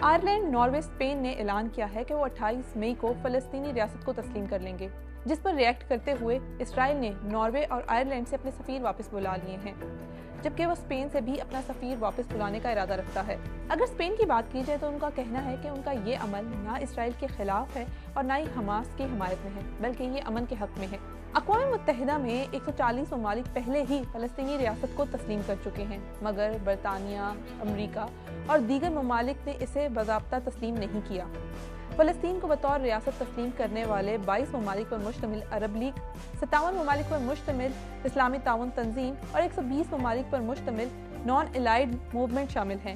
Ireland, Norway, Spain نے اعلان کیا ہے کہ وہ 28 مئی کو فلسطینی ریاست کو تسلیم کر لیں گے، جس پر ریئیکٹ کرتے ہوئے اسرائیل نے ناروے اور آئرلینڈ سے اپنے سفیر واپس بلا لیے ہیں، جبکہ وہ اسپین سے بھی اپنا سفیر واپس بلانے کا ارادہ رکھتا ہے۔ اگر اسپین کی بات کی جائے تو ان کا کہنا ہے کہ ان کا یہ عمل نہ اسرائیل کے خلاف ہے اور نہ ہی حماس کی حمایت میں ہے، بلکہ یہ امن کے حق میں ہے۔ اقوام متحدہ میں 140 ممالک پہلے ہی فلسطینی ریاست کو تسلیم کر چکے ہیں، مگر برطانیہ، امریکا اور دیگر ممالک نے اسے باضابطہ تسلیم نہیں کیا۔ فلسطین کو بطور ریاست تسلیم کرنے والے 22 ممالک پر مشتمل عرب لیگ، 57 ممالک پر مشتمل اسلامی تعاون تنظیم اور 120 ممالک پر مشتمل نان الائیڈ موومنٹ شامل ہیں۔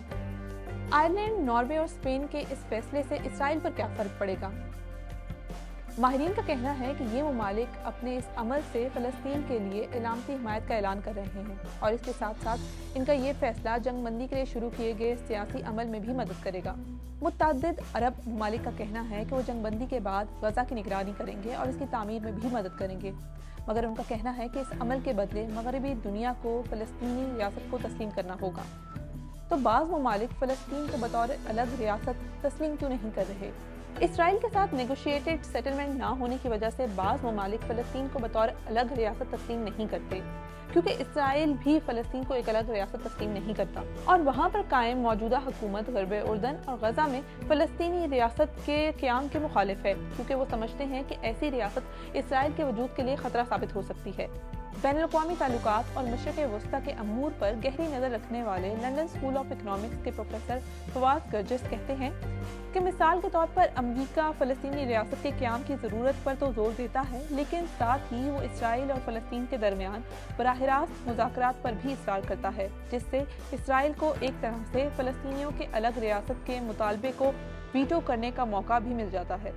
آئرلینڈ، ناروے اور اسپین کے اس فیصلے سے اسرائیل پر کیا فرق پڑے گا؟ ماہرین کا کہنا ہے کہ یہ ممالک اپنے اس عمل سے فلسطین کے لیے علامتی حمایت کا اعلان کر رہے ہیں، اور اس کے ساتھ ساتھ ان کا یہ فیصلہ جنگ بندی کے لیے شروع کیے گئے سیاسی عمل میں بھی مدد کرے گا۔ متعدد عرب ممالک کا کہنا ہے کہ وہ جنگ بندی کے بعد غزہ کی نگرانی کریں گے اور اس کی تعمیر میں بھی مدد کریں گے، مگر ان کا کہنا ہے کہ اس عمل کے بدلے مغربی دنیا کو فلسطینی ریاست کو تسلیم کرنا ہوگا۔ تو بعض ممالک فلسطین کو بطور الگ ریاست تسلیم کیوں نہیں کر رہے؟ اسرائیل کے ساتھ نیگوشیٹڈ سیٹلمنٹ نہ ہونے کی وجہ سے بعض ممالک فلسطین کو بطور الگ ریاست تسلیم نہیں کرتے، کیونکہ اسرائیل بھی فلسطین کو ایک الگ ریاست تسلیم نہیں کرتا اور وہاں پر قائم موجودہ حکومت غرب اردن اور غزہ میں فلسطینی ریاست کے قیام کے مخالف ہے، کیونکہ وہ سمجھتے ہیں کہ ایسی ریاست اسرائیل کے وجود کے لیے خطرہ ثابت ہو سکتی ہے۔ بین الاقوامی تعلقات اور مشرق وسطیٰ کے امور پر گہری نظر رکھنے والے لندن اسکول آف اکنامکس کے پروفیسر فواز گرجس کہتے ہیں کہ مثال کے طور پر امریکہ فلسطینی ریاست کے قیام کی ضرورت پر تو زور دیتا ہے، لیکن ساتھ ہی وہ اسرائیل اور فلسطین کے درمیان براہ راست مذاکرات پر بھی اصرار کرتا ہے، جس سے اسرائیل کو ایک طرح سے فلسطینیوں کے الگ ریاست کے مطالبے کو ویٹو کرنے کا موقع بھی مل جاتا ہے۔